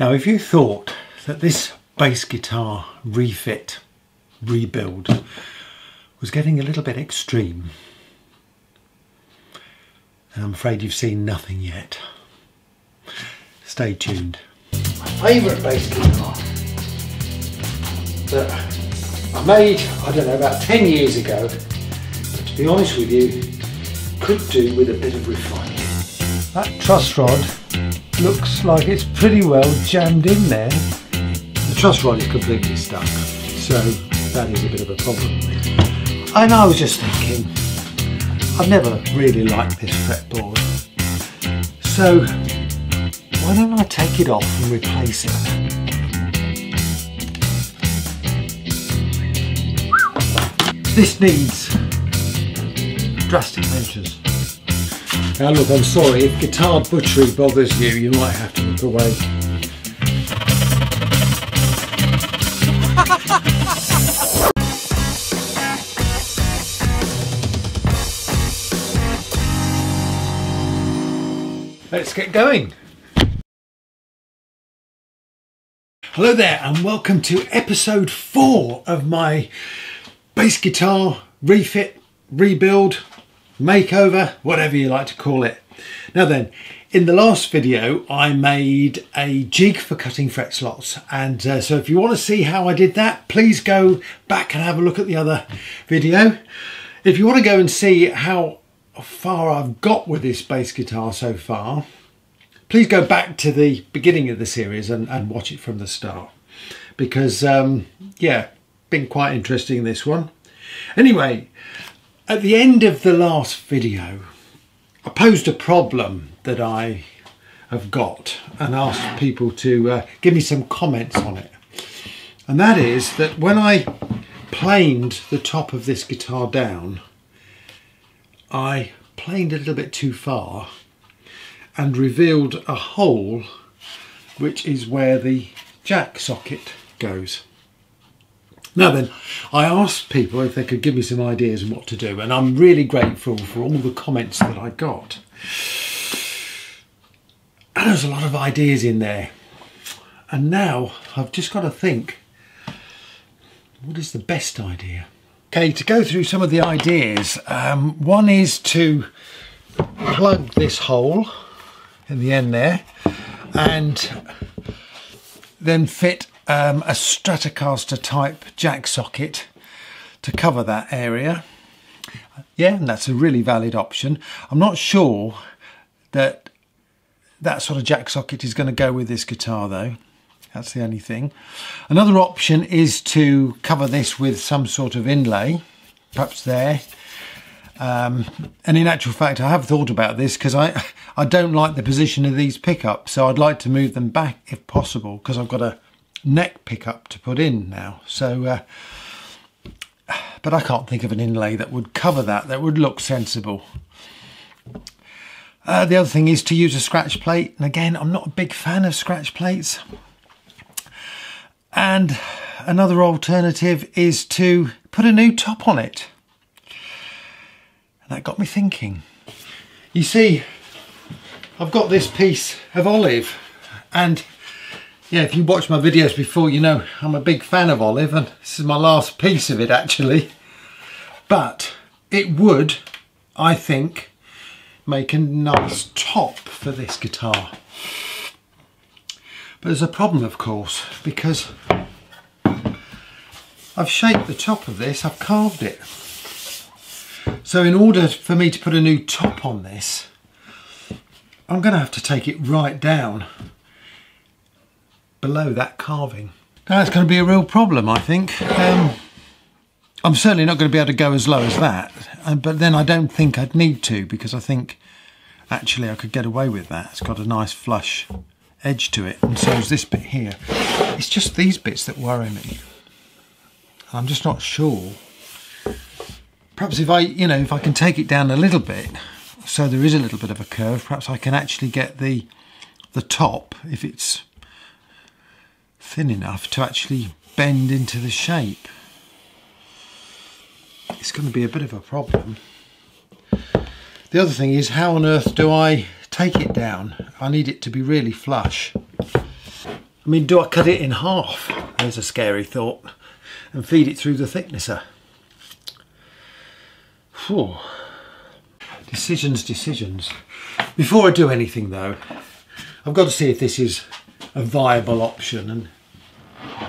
Now, if you thought that this bass guitar refit, rebuild, was getting a little bit extreme, then I'm afraid you've seen nothing yet. Stay tuned. My favourite bass guitar that I made, I don't know, about 10 years ago, but to be honest with you, could do with a bit of refinement. That truss rod looks like it's pretty well jammed in there. The truss rod is completely stuck, so that is a bit of a problem. And I was just thinking, I've never really liked this fretboard, so why don't I take it off and replace it? This needs drastic measures. Now look, I'm sorry, if guitar butchery bothers you, you might have to look away. Let's get going. Hello there and welcome to episode 4 of my bass guitar refit, rebuild, makeover, whatever you like to call it. Now then, in the last video I made a jig for cutting fret slots, and so if you want to see how I did that, please go back and have a look at the other video. If you want to go and see how far I've got with this bass guitar so far, please go back to the beginning of the series and watch it from the start, because yeah, been quite interesting, this one. Anyway, at the end of the last video, I posed a problem that I have got and asked people to give me some comments on it. And that is that when I planed the top of this guitar down, I planed a little bit too far and revealed a hole, which is where the jack socket goes. Now then, I asked people if they could give me some ideas on what to do, and I'm really grateful for all the comments that I got. And there's a lot of ideas in there. And now I've just got to think, what is the best idea? Okay, to go through some of the ideas, one is to plug this hole in the end there and then fit a Stratocaster type jack socket to cover that area. Yeah, and that's a really valid option. I'm not sure that that sort of jack socket is going to go with this guitar though. That's the only thing. Another option is to cover this with some sort of inlay, perhaps there. And in actual fact, I have thought about this because I don't like the position of these pickups, so I'd like to move them back if possible, because I've got a neck pickup to put in now. So, but I can't think of an inlay that would cover that would look sensible. The other thing is to use a scratch plate, and again, I'm not a big fan of scratch plates. And another alternative is to put a new top on it. And that got me thinking. You see, I've got this piece of olive, and yeah, if you watched my videos before, you know I'm a big fan of olive, and this is my last piece of it actually. But it would, I think, make a nice top for this guitar. But there's a problem, of course, because I've shaped the top of this, I've carved it. So in order for me to put a new top on this, I'm going to have to take it right down below that carving. Now that's going to be a real problem, I think. I'm certainly not going to be able to go as low as that, but then I don't think I'd need to, because I think actually I could get away with that. It's got a nice flush edge to it, and so is this bit here. It's just these bits that worry me. I'm just not sure. Perhaps if I can take it down a little bit, so there is a little bit of a curve, perhaps I can actually get the top, if it's thin enough, to actually bend into the shape. It's going to be a bit of a problem. The other thing is, how on earth do I take it down? I need it to be really flush. I mean, do I cut it in half? There's a scary thought. And feed it through the thicknesser. Whew. Decisions. Before I do anything though, I've got to see if this is a viable option, and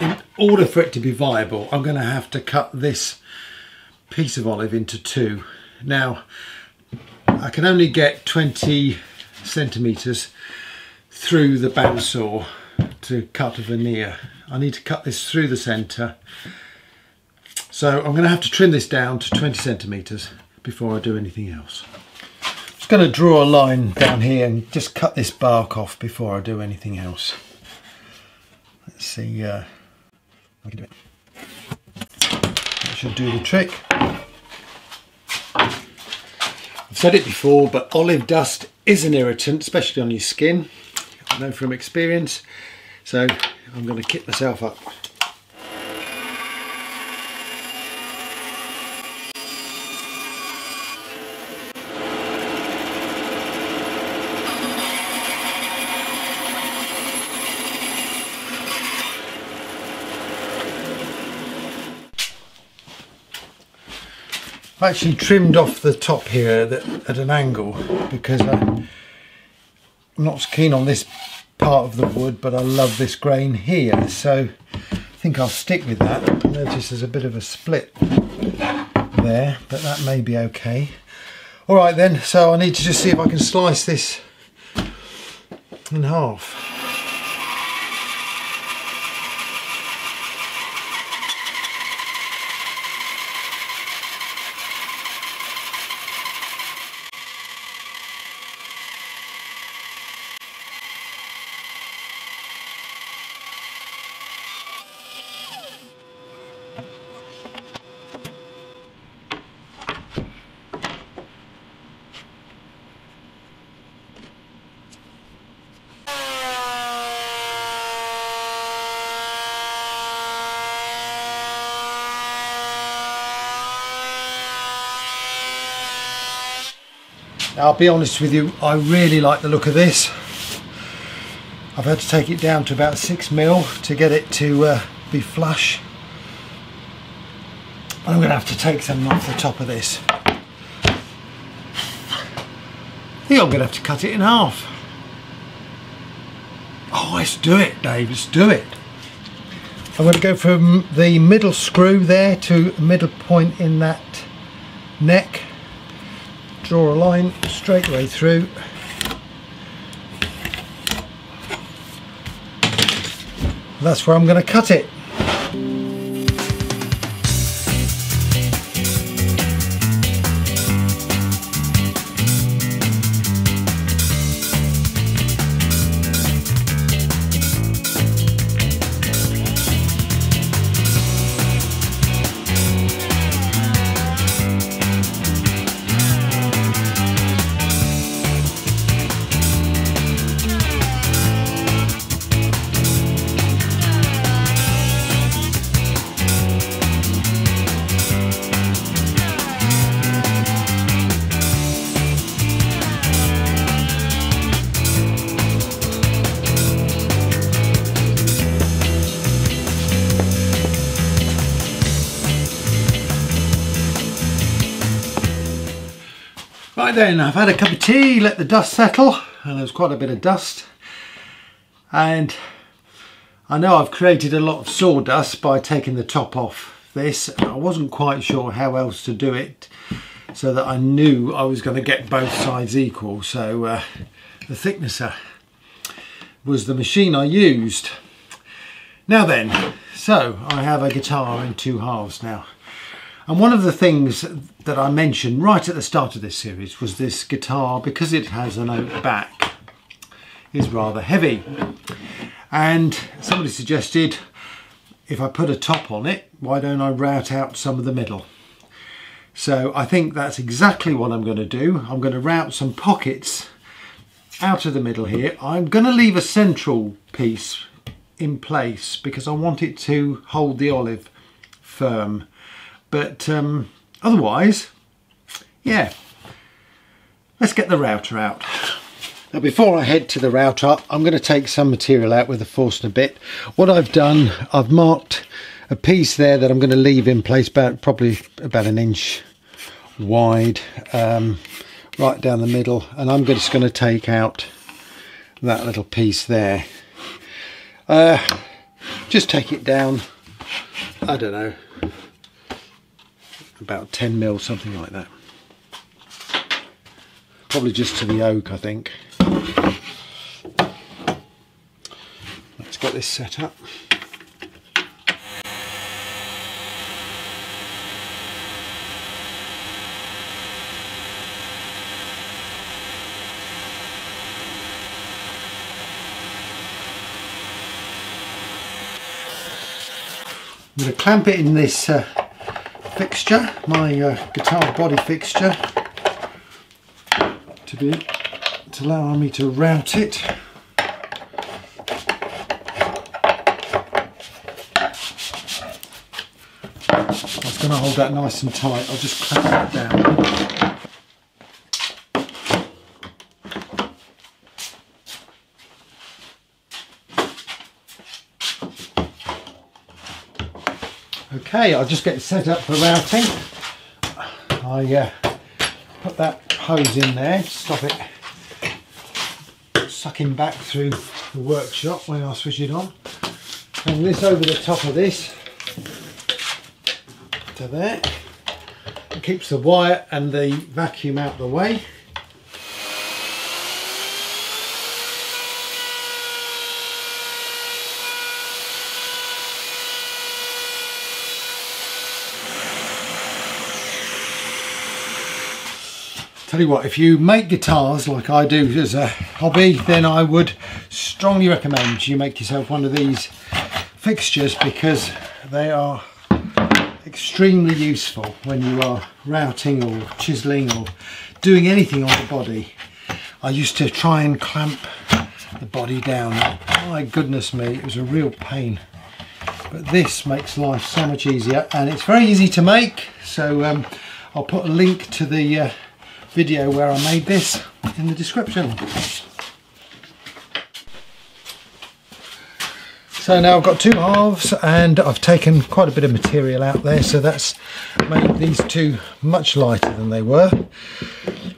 in order for it to be viable I'm going to have to cut this piece of olive into two. Now I can only get 20 centimeters through the bandsaw to cut a veneer. I need to cut this through the center, so I'm going to have to trim this down to 20 centimeters before I do anything else. I'm just going to draw a line down here and just cut this bark off before I do anything else. Let's see, I can do it. That should do the trick. I've said it before, but olive dust is an irritant, especially on your skin. I know from experience, so I'm going to kit myself up. I actually trimmed off the top here at an angle because I'm not so keen on this part of the wood, but I love this grain here, so I think I'll stick with that. Notice there's a bit of a split there, but that may be okay. Alright then, so I need to just see if I can slice this in half. Now, I'll be honest with you, I really like the look of this. I've had to take it down to about 6mm to get it to be flush. I'm going to have to take some off the top of this. I think I'm going to have to cut it in half. Oh, let's do it, Dave, let's do it. I'm going to go from the middle screw there to the middle point in that neck. Draw a line straight way through. That's where I'm going to cut it. Right then, I've had a cup of tea, let the dust settle, and there's quite a bit of dust, and I know I've created a lot of sawdust by taking the top off this. I wasn't quite sure how else to do it so that I knew I was going to get both sides equal, so the thicknesser was the machine I used. Now then, so I have a guitar in two halves now. And one of the things that I mentioned right at the start of this series was this guitar, because it has an oak back, is rather heavy. And somebody suggested if I put a top on it, why don't I route out some of the middle? So I think that's exactly what I'm going to do. I'm going to route some pockets out of the middle here. I'm going to leave a central piece in place because I want it to hold the olive firm. But otherwise, yeah, let's get the router out. Now before I head to the router, I'm going to take some material out with a Forstner bit. What I've done, I've marked a piece there that I'm going to leave in place, probably about an inch wide, right down the middle, and I'm just going to take out that little piece there. Just take it down, I don't know, about 10 mil, something like that. Probably just to the oak, I think. Let's get this set up. I'm going to clamp it in this fixture, my guitar body fixture, to allow me to route it. I was going to hold that nice and tight. I'll just clamp that down. Okay, I'll just get it set up for routing. I put that hose in there to stop it sucking back through the workshop when I switch it on. Hang this over the top of this to there. It keeps the wire and the vacuum out of the way. Tell you what, if you make guitars like I do as a hobby, then I would strongly recommend you make yourself one of these fixtures, because they are extremely useful when you are routing or chiseling or doing anything on the body. I used to try and clamp the body down. My goodness me, it was a real pain. But this makes life so much easier, and it's very easy to make. So I'll put a link to the video where I made this in the description. So now I've got two halves, and I've taken quite a bit of material out there, so that's made these two much lighter than they were.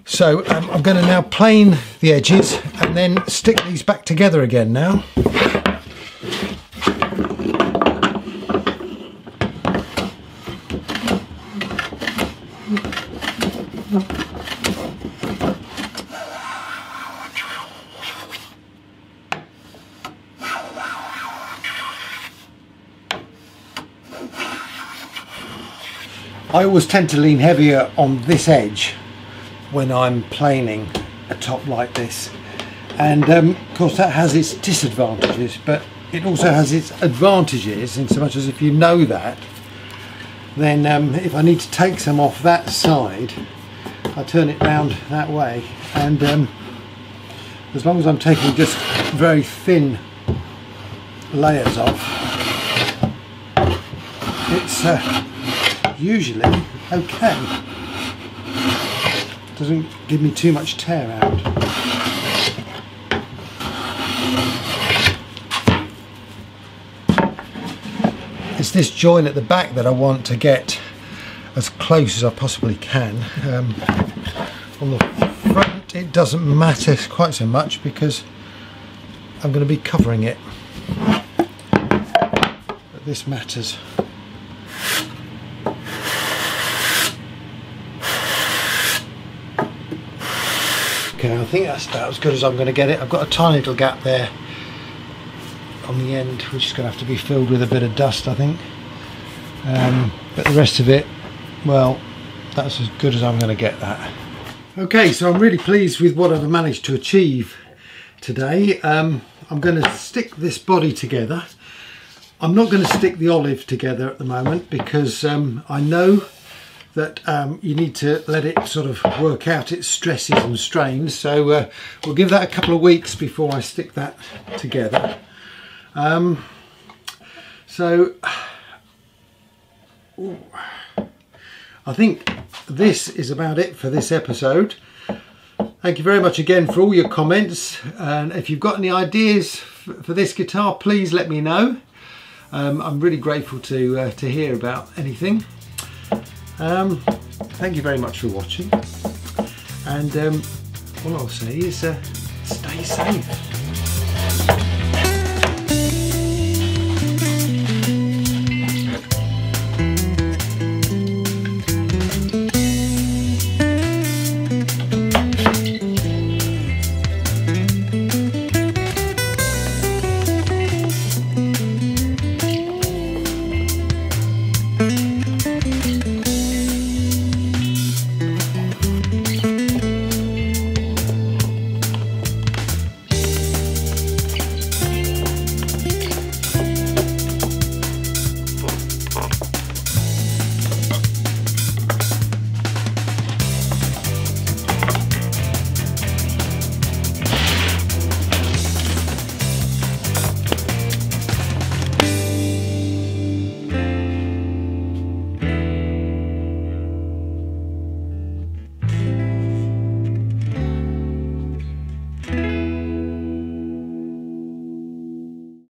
So I'm going to now plane the edges and then stick these back together again now. I always tend to lean heavier on this edge when I'm planing a top like this, and of course that has its disadvantages, but it also has its advantages, in so much as if you know that, then if I need to take some off that side, I turn it round that way, and as long as I'm taking just very thin layers off, it's usually okay. Doesn't give me too much tear out. It's this join at the back that I want to get as close as I possibly can. On the front it doesn't matter quite so much because I'm going to be covering it, but this matters. Okay, I think that's about as good as I'm going to get it. I've got a tiny little gap there on the end, which is going to have to be filled with a bit of dust, I think. But the rest of it, well, that's as good as I'm going to get that. Okay, so I'm really pleased with what I've managed to achieve today. I'm going to stick this body together. I'm not going to stick the olive together at the moment because I know that you need to let it sort of work out its stresses and strains, so we'll give that a couple of weeks before I stick that together. I think this is about it for this episode. Thank you very much again for all your comments, and if you've got any ideas for this guitar, please let me know. I'm really grateful to hear about anything. Thank you very much for watching, and all I'll say is stay safe.